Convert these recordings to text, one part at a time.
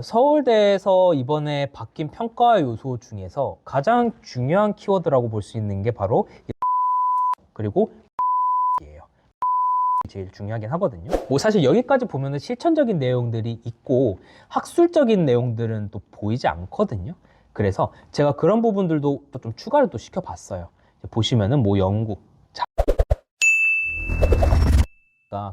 서울대에서 이번에 바뀐 평가 요소 중에서 가장 중요한 키워드라고 볼 수 있는 게 바로 그리고 예요. 제일 중요하긴 하거든요. 뭐 사실 여기까지 보면은 실천적인 내용들이 있고 학술적인 내용들은 또 보이지 않거든요. 그래서 제가 그런 부분들도 좀 추가를 또 시켜봤어요. 보시면은 뭐 영국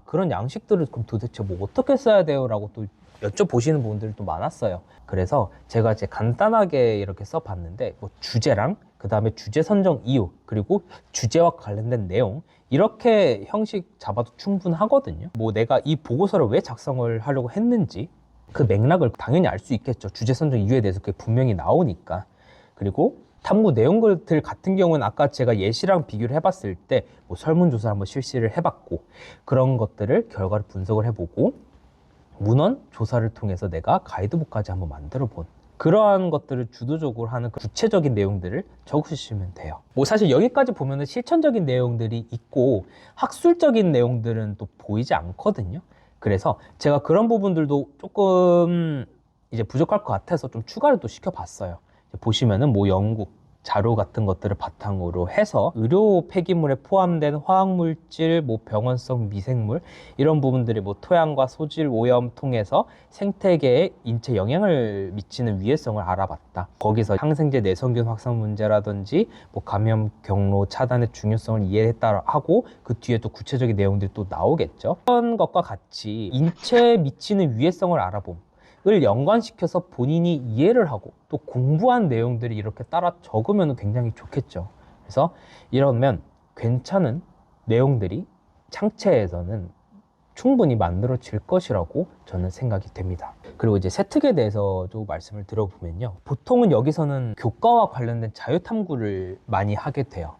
그런 양식들을 그럼 도대체 뭐 어떻게 써야 돼요? 라고 또 여쭤보시는 분들도 많았어요. 그래서 제가 이제 간단하게 이렇게 써봤는데 뭐 주제랑 그 다음에 주제 선정 이유 그리고 주제와 관련된 내용 이렇게 형식 잡아도 충분하거든요. 뭐 내가 이 보고서를 왜 작성을 하려고 했는지 그 맥락을 당연히 알 수 있겠죠. 주제 선정 이유에 대해서 그게 분명히 나오니까. 그리고 탐구 내용들 같은 경우는 아까 제가 예시랑 비교를 해봤을 때 뭐 설문조사를 한번 실시를 해봤고 그런 것들을 결과를 분석을 해보고 문헌 조사를 통해서 내가 가이드북까지 한번 만들어 본 그러한 것들을 주도적으로 하는 구체적인 내용들을 적으시면 돼요. 뭐 사실 여기까지 보면은 실천적인 내용들이 있고 학술적인 내용들은 또 보이지 않거든요. 그래서 제가 그런 부분들도 조금 이제 부족할 것 같아서 좀 추가를 또 시켜봤어요. 보시면은 뭐 영국 자료 같은 것들을 바탕으로 해서 의료 폐기물에 포함된 화학물질, 뭐 병원성 미생물 이런 부분들이 뭐 토양과 소질 오염 통해서 생태계에 인체 영향을 미치는 위해성을 알아봤다. 거기서 항생제 내성균 확산 문제라든지 뭐 감염 경로 차단의 중요성을 이해했다 하고 그 뒤에 또 구체적인 내용들이 또 나오겠죠. 그런 것과 같이 인체에 미치는 위해성을 알아봄 을 연관시켜서 본인이 이해를 하고 또 공부한 내용들이 이렇게 따라 적으면 굉장히 좋겠죠. 그래서 이러면 괜찮은 내용들이 창체에서는 충분히 만들어질 것이라고 저는 생각이 됩니다. 그리고 이제 세특에 대해서 좀 말씀을 들어보면요. 보통은 여기서는 교과와 관련된 자유탐구를 많이 하게 돼요.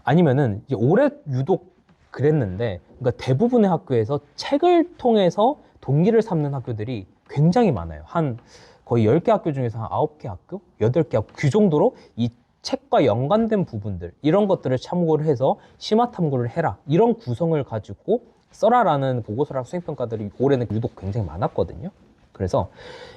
아니면은 이제 올해 유독 그랬는데 그러니까 대부분의 학교에서 책을 통해서 동기를 삼는 학교들이 굉장히 많아요. 한 거의 10개 학교 중에서 한 9개 학교? 8개 학교? 그 정도로 이 책과 연관된 부분들 이런 것들을 참고를 해서 심화 탐구를 해라 이런 구성을 가지고 써라라는 보고서랑 수행평가들이 올해는 유독 굉장히 많았거든요. 그래서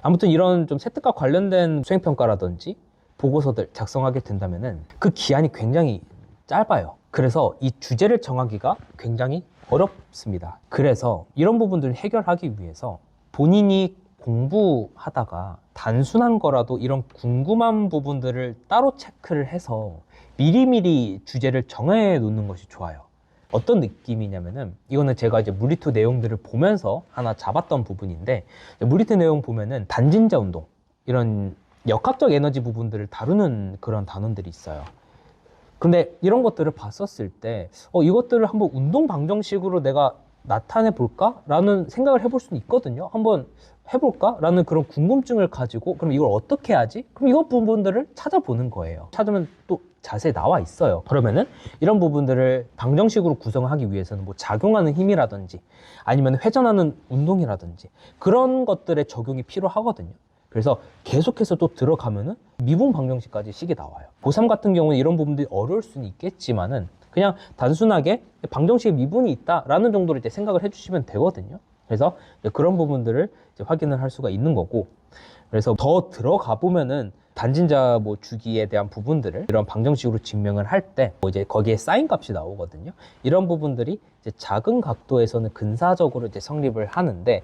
아무튼 이런 좀 세특과 관련된 수행평가라든지 보고서들 작성하게 된다면은 그 기한이 굉장히 짧아요. 그래서 이 주제를 정하기가 굉장히 어렵습니다. 그래서 이런 부분들을 해결하기 위해서 본인이 공부하다가 단순한 거라도 이런 궁금한 부분들을 따로 체크를 해서 미리미리 주제를 정해 놓는 것이 좋아요. 어떤 느낌이냐면은 이거는 제가 이제 물리투 내용들을 보면서 하나 잡았던 부분인데 물리투 내용 보면은 단진자 운동 이런 역학적 에너지 부분들을 다루는 그런 단원들이 있어요. 근데 이런 것들을 봤었을 때 이것들을 한번 운동 방정식으로 내가 나타내 볼까? 라는 생각을 해볼 수는 있거든요. 한번 해볼까? 라는 그런 궁금증을 가지고 그럼 이걸 어떻게 하지? 그럼 이런 부분들을 찾아보는 거예요. 찾으면 또 자세히 나와 있어요. 그러면은 이런 부분들을 방정식으로 구성하기 위해서는 뭐 작용하는 힘이라든지 아니면 회전하는 운동이라든지 그런 것들의 적용이 필요하거든요. 그래서 계속해서 또 들어가면은 미분 방정식까지 식이 나와요. 고3 같은 경우는 이런 부분들이 어려울 수는 있겠지만은 그냥 단순하게 방정식에 미분이 있다라는 정도로 이제 생각을 해주시면 되거든요. 그래서 그런 부분들을 이제 확인을 할 수가 있는 거고, 그래서 더 들어가 보면은 단진자 뭐 주기에 대한 부분들을 이런 방정식으로 증명을 할 때 뭐 이제 거기에 사인 값이 나오거든요. 이런 부분들이 이제 작은 각도에서는 근사적으로 이제 성립을 하는데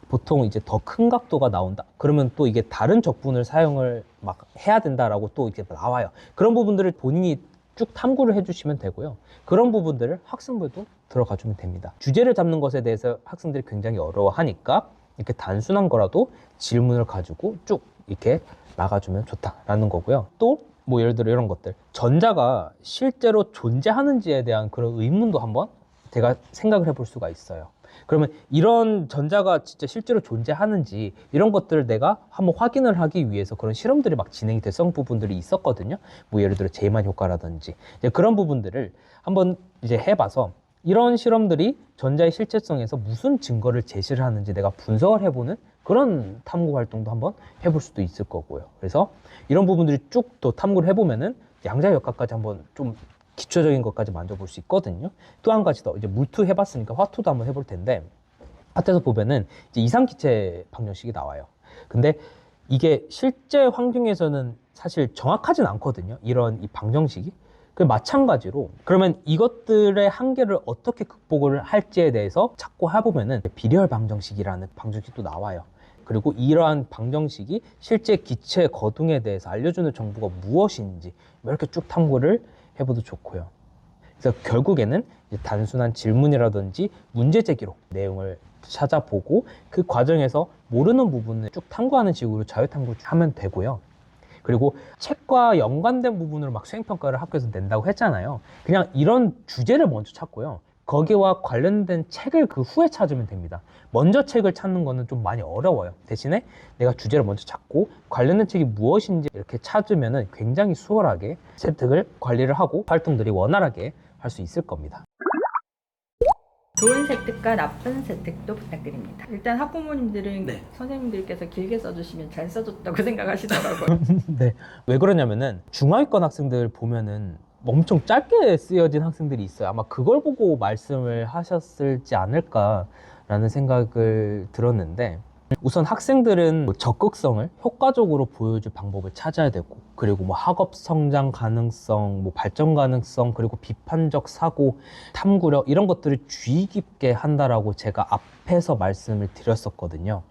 보통 이제 더 큰 각도가 나온다. 그러면 또 이게 다른 적분을 사용을 막 해야 된다라고 또 이렇게 나와요. 그런 부분들을 본인이 쭉 탐구를 해주시면 되고요. 그런 부분들을 학생부에도 들어가 주면 됩니다. 주제를 잡는 것에 대해서 학생들이 굉장히 어려워하니까 이렇게 단순한 거라도 질문을 가지고 쭉 이렇게 나가주면 좋다라는 거고요. 또 뭐 예를 들어 이런 것들 전자가 실제로 존재하는지에 대한 그런 의문도 한번 제가 생각을 해볼 수가 있어요. 그러면 이런 전자가 진짜 실제로 존재하는지 이런 것들을 내가 한번 확인을 하기 위해서 그런 실험들이 막 진행이 됐던 부분들이 있었거든요. 뭐 예를 들어 제이만 효과라든지 이제 그런 부분들을 한번 이제 해봐서 이런 실험들이 전자의 실체성에서 무슨 증거를 제시를 하는지 내가 분석을 해보는 그런 탐구 활동도 한번 해볼 수도 있을 거고요. 그래서 이런 부분들이 쭉 또 탐구를 해보면은 양자역학까지 한번 좀 기초적인 것까지 만져볼 수 있거든요. 또 한 가지 더 이제 물투 해봤으니까 화투도 한번 해볼 텐데 화투에서 보면은 이제 이상기체 방정식이 나와요. 근데 이게 실제 환경에서는 사실 정확하진 않거든요. 이런 이 방정식이. 그 마찬가지로 그러면 이것들의 한계를 어떻게 극복을 할지에 대해서 찾고 해보면은 비례열 방정식이라는 방정식도 나와요. 그리고 이러한 방정식이 실제 기체 거둥에 대해서 알려주는 정보가 무엇인지 이렇게 쭉 탐구를 해봐도 좋고요. 그래서 결국에는 이제 단순한 질문이라든지 문제 제기로 내용을 찾아보고 그 과정에서 모르는 부분을 쭉 탐구하는 식으로 자유탐구하면 되고요. 그리고 책과 연관된 부분으로 막 수행평가를 학교에서 낸다고 했잖아요. 그냥 이런 주제를 먼저 찾고요. 거기와 관련된 책을 그 후에 찾으면 됩니다. 먼저 책을 찾는 거는 좀 많이 어려워요. 대신에 내가 주제를 먼저 찾고 관련된 책이 무엇인지 이렇게 찾으면 굉장히 수월하게 세특을 관리를 하고 활동들이 원활하게 할 수 있을 겁니다. 좋은 세특과 나쁜 세특도 부탁드립니다. 일단 학부모님들은 네. 선생님들께서 길게 써주시면 잘 써줬다고 생각하시더라고요. 네. 왜 그러냐면은 중하위권 학생들 보면은 엄청 짧게 쓰여진 학생들이 있어요. 아마 그걸 보고 말씀을 하셨을지 않을까라는 생각을 들었는데, 우선 학생들은 뭐 적극성을 효과적으로 보여줄 방법을 찾아야 되고, 그리고 뭐 학업 성장 가능성, 뭐 발전 가능성, 그리고 비판적 사고, 탐구력 이런 것들을 주의 깊게 한다라고 제가 앞에서 말씀을 드렸었거든요.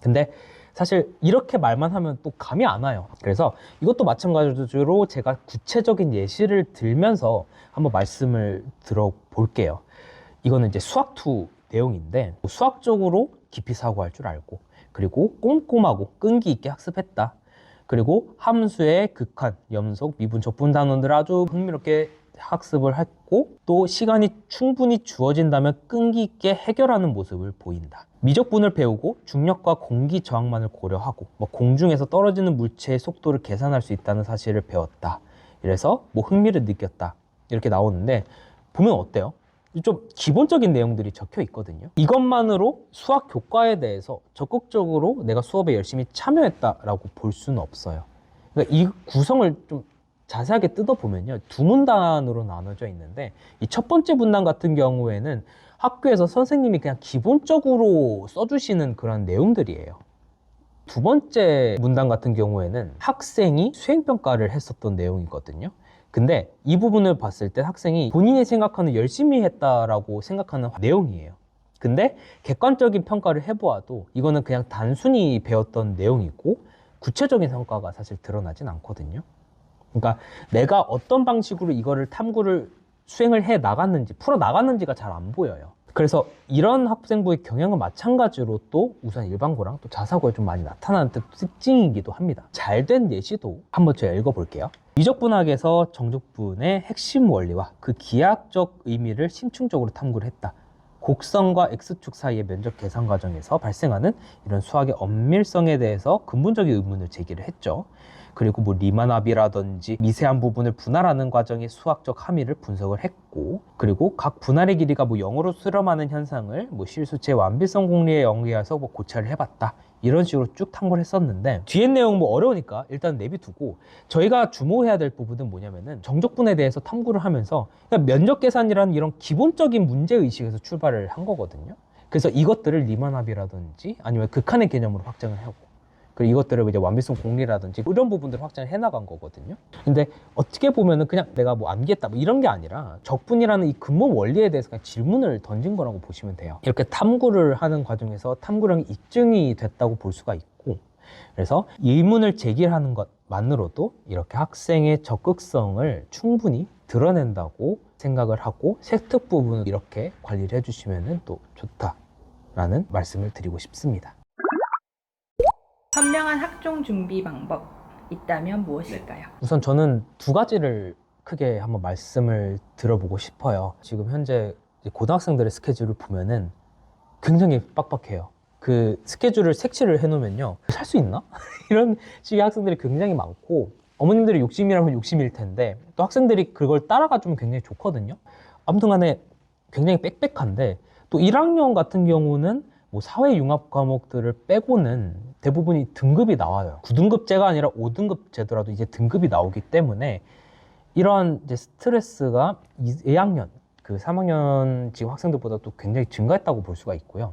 근데 사실 이렇게 말만 하면 또 감이 안 와요. 그래서 이것도 마찬가지로 제가 구체적인 예시를 들면서 한번 말씀을 들어볼게요. 이거는 이제 수학2 내용인데, 수학적으로 깊이 사고할 줄 알고, 그리고 꼼꼼하고 끈기 있게 학습했다. 그리고 함수의 극한, 염속, 미분, 적분 단원들을 아주 흥미롭게 학습을 했고, 또 시간이 충분히 주어진다면 끈기 있게 해결하는 모습을 보인다. 미적분을 배우고 중력과 공기 저항만을 고려하고 공중에서 떨어지는 물체의 속도를 계산할 수 있다는 사실을 배웠다. 이래서 흥미를 느꼈다. 이렇게 나오는데 보면 어때요? 좀 기본적인 내용들이 적혀 있거든요. 이것만으로 수학 교과에 대해서 적극적으로 내가 수업에 열심히 참여했다라고 볼 수는 없어요. 그러니까 이 구성을 좀 자세하게 뜯어보면요, 두 문단으로 나눠져 있는데, 이 첫 번째 문단 같은 경우에는 학교에서 선생님이 그냥 기본적으로 써주시는 그런 내용들이에요. 두 번째 문단 같은 경우에는 학생이 수행평가를 했었던 내용이거든요. 근데 이 부분을 봤을 때 학생이 본인이 생각하는 열심히 했다라고 생각하는 내용이에요. 근데 객관적인 평가를 해보아도 이거는 그냥 단순히 배웠던 내용이고 구체적인 성과가 사실 드러나진 않거든요. 그러니까 내가 어떤 방식으로 이거를 탐구를 수행을 해 나갔는지, 풀어 나갔는지가 잘 안 보여요. 그래서 이런 학생부의 경향은 마찬가지로 또 우선 일반고랑 또 자사고에 좀 많이 나타나는 특징이기도 합니다. 잘된 예시도 한번 제가 읽어볼게요. 미적분학에서 정적분의 핵심 원리와 그 기하학적 의미를 심층적으로 탐구를 했다. 곡선과 X축 사이의 면적 계산 과정에서 발생하는 이런 수학의 엄밀성에 대해서 근본적인 의문을 제기를 했죠. 그리고 리만합이라든지 미세한 부분을 분할하는 과정의 수학적 함의를 분석을 했고, 그리고 각 분할의 길이가 0으로 수렴하는 현상을 실수체 완비성 공리에 연계해서 고찰을 해봤다. 이런 식으로 쭉 탐구를 했었는데, 뒤에 내용 어려우니까 일단 내비두고, 저희가 주목해야 될 부분은 뭐냐면은 정적분에 대해서 탐구를 하면서 면적 계산이라는 이런 기본적인 문제의식에서 출발을 한 거거든요. 그래서 이것들을 리만합이라든지 아니면 극한의 개념으로 확장을 하고, 그리고 이것들을 이제 완비성 공리라든지 이런 부분들을 확장을 해나간 거거든요. 근데 어떻게 보면은 그냥 내가 암기했다 이런 게 아니라 적분이라는 이 근본 원리에 대해서 그냥 질문을 던진 거라고 보시면 돼요. 이렇게 탐구를 하는 과정에서 탐구량이 입증이 됐다고 볼 수가 있고, 그래서 의문을 제기하는 것만으로도 이렇게 학생의 적극성을 충분히 드러낸다고 생각을 하고 세특 부분을 이렇게 관리를 해주시면 또 좋다라는 말씀을 드리고 싶습니다. 현명한 학종 준비 방법 있다면 무엇일까요? 우선 저는 두 가지를 크게 한번 말씀을 들어보고 싶어요. 지금 현재 고등학생들의 스케줄을 보면은 굉장히 빡빡해요. 그 스케줄을 색칠을 해놓으면요, 살 수 있나? 이런 식의 학생들이 굉장히 많고, 어머님들의 욕심이라면 욕심일 텐데 또 학생들이 그걸 따라가주면 굉장히 좋거든요. 아무튼 간에 굉장히 빽빽한데, 또 1학년 같은 경우는 사회융합 과목들을 빼고는 대부분이 등급이 나와요. 9등급제가 아니라 5등급 제도라도 이제 등급이 나오기 때문에 이러한 이제 스트레스가 2학년, 그 3학년 지금 학생들보다 또 굉장히 증가했다고 볼 수가 있고요.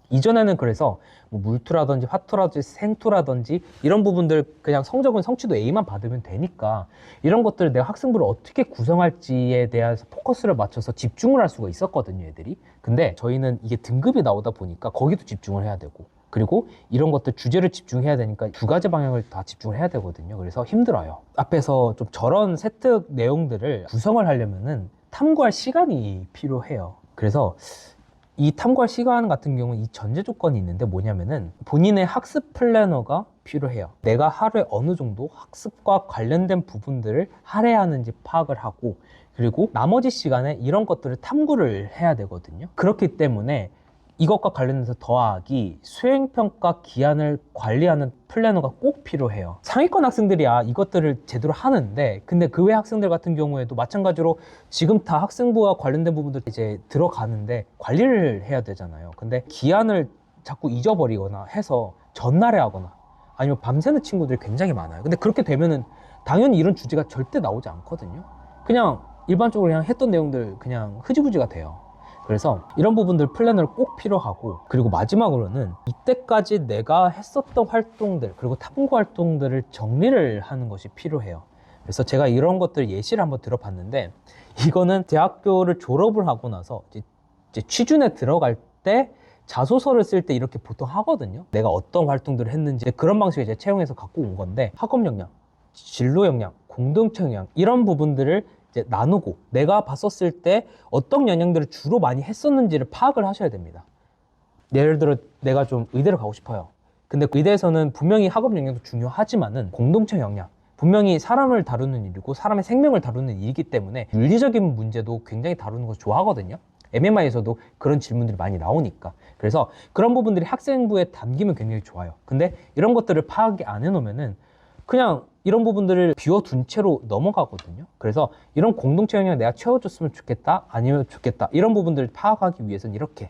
이전에는 그래서 뭐 물투라든지 화투라든지 생투라든지 이런 부분들 그냥 성적은 성취도 A만 받으면 되니까 이런 것들을 내가 학생부를 어떻게 구성할지에 대해서 포커스를 맞춰서 집중을 할 수가 있었거든요, 애들이. 근데 저희는 이게 등급이 나오다 보니까 거기도 집중을 해야 되고, 그리고 이런 것들 주제를 집중해야 되니까 두 가지 방향을 다 집중을 해야 되거든요. 그래서 힘들어요. 앞에서 좀 저런 세특 내용들을 구성을 하려면은 탐구할 시간이 필요해요. 그래서 이 탐구할 시간 같은 경우는 이 전제 조건이 있는데 뭐냐면은 본인의 학습 플래너가 필요해요. 내가 하루에 어느 정도 학습과 관련된 부분들을 할애하는지 파악을 하고, 그리고 나머지 시간에 이런 것들을 탐구를 해야 되거든요. 그렇기 때문에 이것과 관련해서 더하기 수행평가 기한을 관리하는 플래너가 꼭 필요해요. 상위권 학생들이야 이것들을 제대로 하는데, 근데 그 외 학생들 같은 경우에도 마찬가지로 지금 다 학생부와 관련된 부분들 이제 들어가는데 관리를 해야 되잖아요. 근데 기한을 자꾸 잊어버리거나 해서 전날에 하거나 아니면 밤새는 친구들이 굉장히 많아요. 근데 그렇게 되면은 당연히 이런 주제가 절대 나오지 않거든요. 그냥 일반적으로 그냥 했던 내용들 그냥 흐지부지가 돼요. 그래서 이런 부분들 플래너를 꼭 필요하고, 그리고 마지막으로는 이때까지 내가 했었던 활동들 그리고 탐구 활동들을 정리를 하는 것이 필요해요. 그래서 제가 이런 것들 예시를 한번 들어봤는데, 이거는 대학교를 졸업을 하고 나서 이제 취준에 들어갈 때 자소서를 쓸 때 이렇게 보통 하거든요. 내가 어떤 활동들을 했는지 그런 방식을 이제 채용해서 갖고 온 건데, 학업 역량, 진로 역량, 공동체 역량 이런 부분들을 이제 나누고 내가 봤었을 때 어떤 영향들을 주로 많이 했었는지를 파악을 하셔야 됩니다. 예를 들어 내가 좀 의대를 가고 싶어요. 근데 의대에서는 분명히 학업 역량도 중요하지만은 공동체 역량, 분명히 사람을 다루는 일이고 사람의 생명을 다루는 일이기 때문에 윤리적인 문제도 굉장히 다루는 걸 좋아하거든요. MMI에서도 그런 질문들이 많이 나오니까. 그래서 그런 부분들이 학생부에 담기면 굉장히 좋아요. 근데 이런 것들을 파악이 안 해놓으면은 그냥 이런 부분들을 비워둔 채로 넘어가거든요. 그래서 이런 공동체 영역을 내가 채워줬으면 좋겠다, 아니면 좋겠다, 이런 부분들을 파악하기 위해서는 이렇게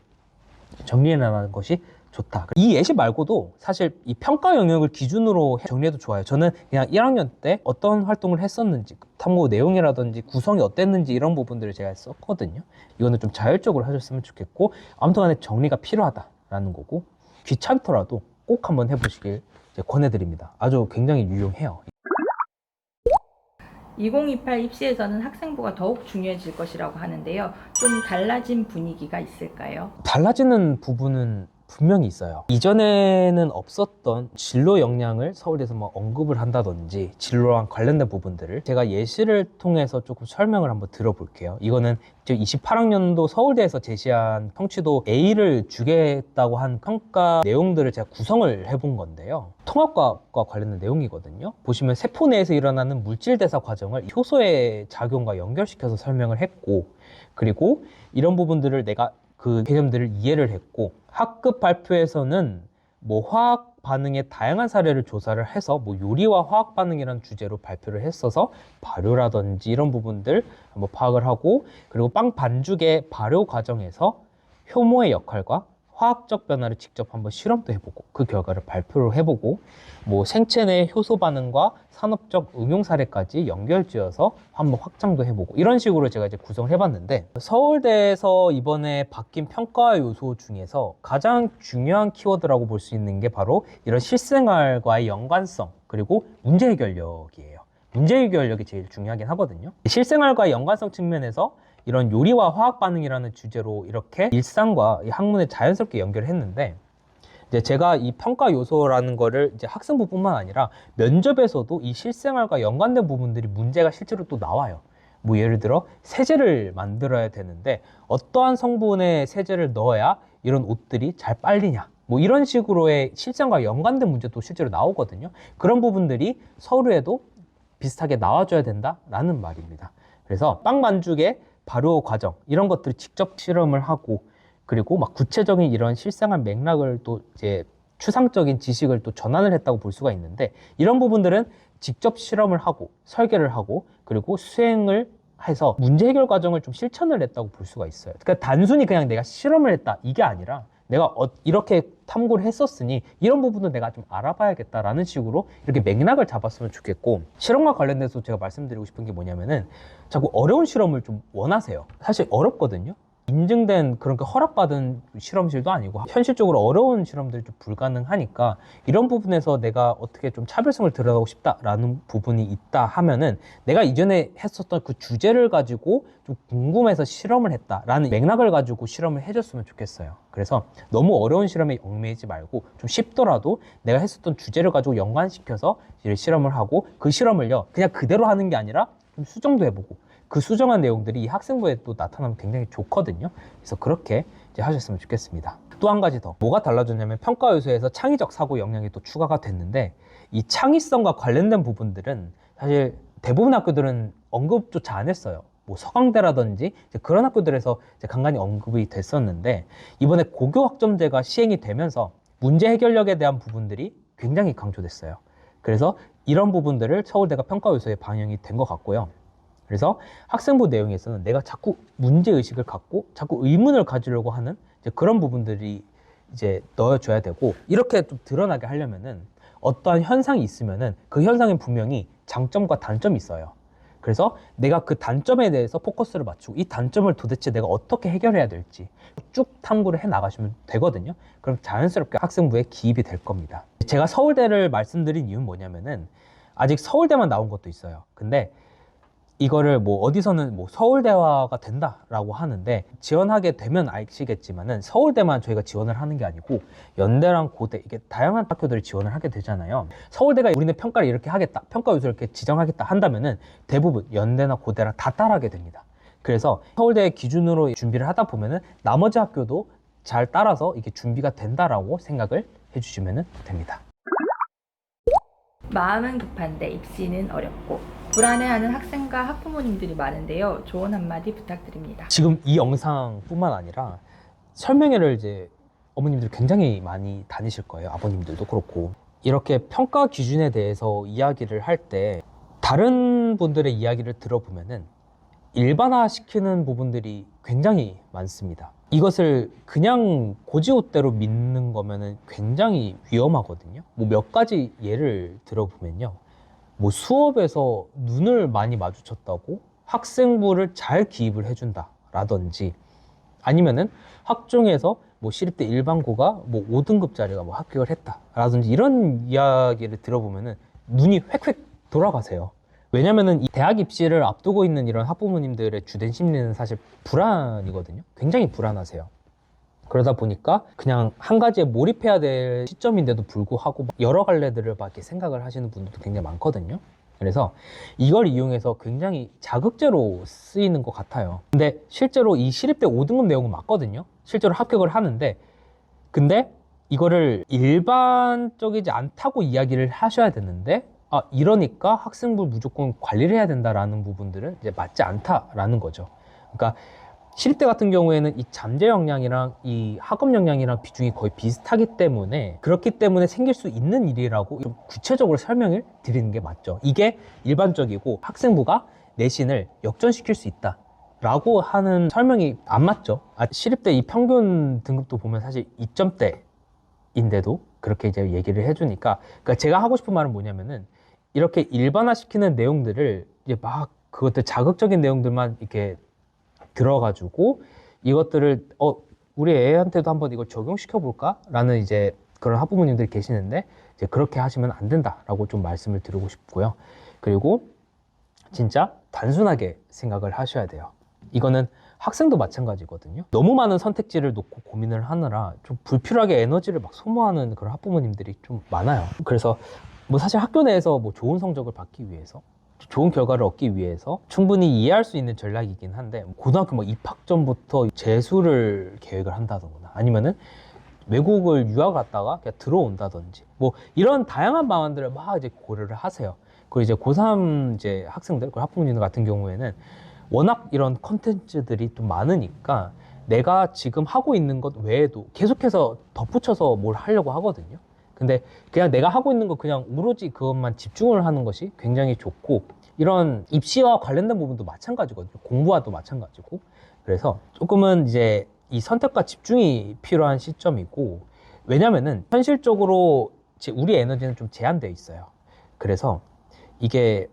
정리해나가는 것이 좋다. 이 예시 말고도 사실 이 평가 영역을 기준으로 정리해도 좋아요. 저는 그냥 1학년 때 어떤 활동을 했었는지, 탐구 내용이라든지 구성이 어땠는지 이런 부분들을 제가 썼거든요. 이거는 좀 자율적으로 하셨으면 좋겠고, 아무튼 간에 정리가 필요하다라는 거고, 귀찮더라도 꼭 한번 해보시길 권해드립니다. 아주 굉장히 유용해요. 2028 입시에서는 학생부가 더욱 중요해질 것이라고 하는데요. 좀 달라진 분위기가 있을까요? 달라지는 부분은 분명히 있어요. 이전에는 없었던 진로 역량을 서울대에서 뭐 언급을 한다든지 진로랑 관련된 부분들을 제가 예시를 통해서 조금 설명을 한번 들어볼게요. 이거는 28학년도 서울대에서 제시한 성취도 A를 주겠다고 한 평가 내용들을 제가 구성을 해본 건데요. 통합과학과 관련된 내용이거든요. 보시면 세포 내에서 일어나는 물질 대사 과정을 효소의 작용과 연결시켜서 설명을 했고, 그리고 이런 부분들을 내가 그 개념들을 이해를 했고, 학급 발표에서는 뭐 화학 반응의 다양한 사례를 조사를 해서 뭐 요리와 화학 반응이라는 주제로 발표를 했어서 발효라든지 이런 부분들 한번 파악을 하고, 그리고 빵 반죽의 발효 과정에서 효모의 역할과 화학적 변화를 직접 한번 실험도 해보고 그 결과를 발표를 해보고, 뭐 생체 내 효소 반응과 산업적 응용 사례까지 연결지어서 한번 확장도 해보고, 이런 식으로 제가 이제 구성을 해봤는데, 서울대에서 이번에 바뀐 평가 요소 중에서 가장 중요한 키워드라고 볼 수 있는 게 바로 이런 실생활과의 연관성, 그리고 문제 해결력이에요. 문제 해결력이 제일 중요하긴 하거든요. 실생활과의 연관성 측면에서 이런 요리와 화학 반응이라는 주제로 이렇게 일상과 이 학문에 자연스럽게 연결을 했는데, 이제 제가 이 평가 요소라는 거를 이제 학생부뿐만 아니라 면접에서도 이 실생활과 연관된 부분들이 문제가 실제로 또 나와요. 뭐 예를 들어 세제를 만들어야 되는데 어떠한 성분의 세제를 넣어야 이런 옷들이 잘 빨리냐, 뭐 이런 식으로의 실생과 연관된 문제도 실제로 나오거든요. 그런 부분들이 서류에도 비슷하게 나와줘야 된다라는 말입니다. 그래서 빵 반죽의 발효 과정 이런 것들을 직접 실험을 하고, 그리고 막 구체적인 이런 실생활 맥락을 또 이제 추상적인 지식을 또 전환을 했다고 볼 수가 있는데, 이런 부분들은 직접 실험을 하고 설계를 하고 그리고 수행을 해서 문제 해결 과정을 좀 실천을 했다고 볼 수가 있어요. 그러니까 단순히 그냥 내가 실험을 했다 이게 아니라 내가 이렇게 탐구를 했었으니 이런 부분도 내가 좀 알아봐야겠다라는 식으로 이렇게 맥락을 잡았으면 좋겠고, 실험과 관련돼서 제가 말씀드리고 싶은 게 뭐냐면은 자꾸 어려운 실험을 좀 원하세요. 사실 어렵거든요. 인증된 그런 허락받은 실험실도 아니고 현실적으로 어려운 실험들이 좀 불가능하니까 이런 부분에서 내가 어떻게 좀 차별성을 드러나고 싶다라는 부분이 있다 하면은 내가 이전에 했었던 그 주제를 가지고 좀 궁금해서 실험을 했다라는 맥락을 가지고 실험을 해줬으면 좋겠어요. 그래서 너무 어려운 실험에 얽매이지 말고 좀 쉽더라도 내가 했었던 주제를 가지고 연관시켜서 실험을 하고 그 실험을요 그냥 그대로 하는 게 아니라 좀 수정도 해보고 그 수정한 내용들이 이 학생부에 또 나타나면 굉장히 좋거든요. 그래서 그렇게 이제 하셨으면 좋겠습니다. 또 한 가지 더 뭐가 달라졌냐면 평가 요소에서 창의적 사고 역량이 또 추가가 됐는데 이 창의성과 관련된 부분들은 사실 대부분 학교들은 언급조차 안 했어요. 뭐 서강대라든지 이제 그런 학교들에서 이제 간간히 언급이 됐었는데 이번에 고교 학점제가 시행이 되면서 문제 해결력에 대한 부분들이 굉장히 강조됐어요. 그래서 이런 부분들을 서울대가 평가 요소에 반영이 된 것 같고요. 그래서 학생부 내용에서는 내가 자꾸 문제의식을 갖고 자꾸 의문을 가지려고 하는 이제 그런 부분들이 이제 넣어줘야 되고 이렇게 좀 드러나게 하려면은 어떠한 현상이 있으면은 그 현상엔 분명히 장점과 단점이 있어요. 그래서 내가 그 단점에 대해서 포커스를 맞추고 이 단점을 도대체 내가 어떻게 해결해야 될지 쭉 탐구를 해 나가시면 되거든요. 그럼 자연스럽게 학생부에 기입이 될 겁니다. 제가 서울대를 말씀드린 이유는 뭐냐면은 아직 서울대만 나온 것도 있어요. 근데 이거를 뭐 어디서는 뭐 서울대화가 된다라고 하는데 지원하게 되면 아시겠지만은 서울대만 저희가 지원을 하는 게 아니고 연대랑 고대 이게 다양한 학교들이 지원을 하게 되잖아요. 서울대가 우리는 평가를 이렇게 하겠다, 평가 요소를 이렇게 지정하겠다 한다면은 대부분 연대나 고대랑 다 따라하게 됩니다. 그래서 서울대 기준으로 준비를 하다 보면은 나머지 학교도 잘 따라서 이게 준비가 된다라고 생각을 해주시면 됩니다. 마음은 급한데 입시는 어렵고 불안해하는 학생과 학부모님들이 많은데요. 조언 한마디 부탁드립니다. 지금 이 영상뿐만 아니라 설명회를 이제 어머님들 굉장히 많이 다니실 거예요. 아버님들도 그렇고. 이렇게 평가 기준에 대해서 이야기를 할 때 다른 분들의 이야기를 들어보면은 일반화시키는 부분들이 굉장히 많습니다. 이것을 그냥 고지곳대로 믿는 거면은 굉장히 위험하거든요. 뭐 몇 가지 예를 들어보면요. 뭐 수업에서 눈을 많이 마주쳤다고 학생부를 잘 기입을 해준다 라든지 아니면은 학종에서 뭐 시립대 일반고가 뭐 5등급짜리가 뭐 합격을 했다 라든지 이런 이야기를 들어보면은 눈이 획획 돌아가세요. 왜냐면은 이 대학 입시를 앞두고 있는 이런 학부모님들의 주된 심리는 사실 불안이거든요. 굉장히 불안하세요. 그러다 보니까 그냥 한 가지에 몰입해야 될 시점인데도 불구하고 여러 갈래들을 막 이렇게 생각을 하시는 분들도 굉장히 많거든요. 그래서 이걸 이용해서 굉장히 자극제로 쓰이는 것 같아요. 근데 실제로 이 시립대 5등급 내용은 맞거든요. 실제로 합격을 하는데 근데 이거를 일반적이지 않다고 이야기를 하셔야 되는데 이러니까 학생부 무조건 관리를 해야 된다라는 부분들은 이제 맞지 않다라는 거죠. 그러니까 시립대 같은 경우에는 이 잠재 역량이랑 이 학업 역량이랑 비중이 거의 비슷하기 때문에 그렇기 때문에 생길 수 있는 일이라고 좀 구체적으로 설명을 드리는 게 맞죠. 이게 일반적이고 학생부가 내신을 역전시킬 수 있다 라고 하는 설명이 안 맞죠. 시립대 이 평균 등급도 보면 사실 2점대인데도 그렇게 이제 얘기를 해주니까 그러니까 제가 하고 싶은 말은 뭐냐면은 이렇게 일반화시키는 내용들을 이제 막 그것들 자극적인 내용들만 이렇게 들어가지고 이것들을 우리 애한테도 한번 이걸 적용시켜 볼까? 라는 이제 그런 학부모님들이 계시는데 이제 그렇게 하시면 안 된다라고 좀 말씀을 드리고 싶고요. 그리고 진짜 단순하게 생각을 하셔야 돼요. 이거는 학생도 마찬가지거든요. 너무 많은 선택지를 놓고 고민을 하느라 좀 불필요하게 에너지를 막 소모하는 그런 학부모님들이 좀 많아요. 그래서 뭐 사실 학교 내에서 뭐 좋은 성적을 받기 위해서 좋은 결과를 얻기 위해서 충분히 이해할 수 있는 전략이긴 한데 고등학교 막 입학 전부터 재수를 계획을 한다거나 아니면은 외국을 유학 갔다가 그냥 들어온다든지 뭐 이런 다양한 방안들을 막 이제 고려를 하세요. 그리고 이제 고3 이제 학생들, 학부모님들 같은 경우에는 워낙 이런 컨텐츠들이 좀 많으니까 내가 지금 하고 있는 것 외에도 계속해서 덧붙여서 뭘 하려고 하거든요. 근데 그냥 내가 하고 있는 거 그냥 오로지 그것만 집중을 하는 것이 굉장히 좋고 이런 입시와 관련된 부분도 마찬가지거든요. 공부와도 마찬가지고. 그래서 조금은 이제 이 선택과 집중이 필요한 시점이고 왜냐면은 현실적으로 우리 에너지는 좀 제한되어 있어요. 그래서 이게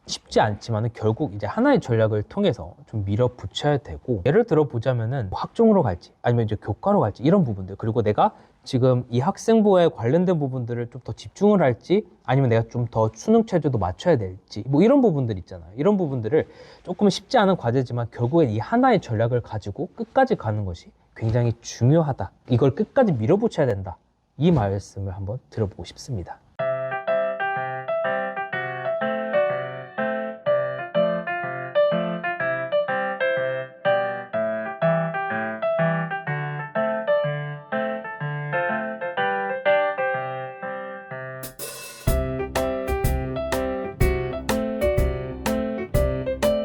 쉽지 않지만 결국 이제 하나의 전략을 통해서 좀 밀어붙여야 되고, 예를 들어 보자면은 학종으로 갈지 아니면 이제 교과로 갈지 이런 부분들, 그리고 내가 지금 이 학생부에 관련된 부분들을 좀 더 집중을 할지 아니면 내가 좀 더 수능 체제도 맞춰야 될지 뭐 이런 부분들 있잖아요. 이런 부분들을 조금 쉽지 않은 과제지만 결국엔 이 하나의 전략을 가지고 끝까지 가는 것이 굉장히 중요하다. 이걸 끝까지 밀어붙여야 된다. 이 말씀을 한번 들어보고 싶습니다.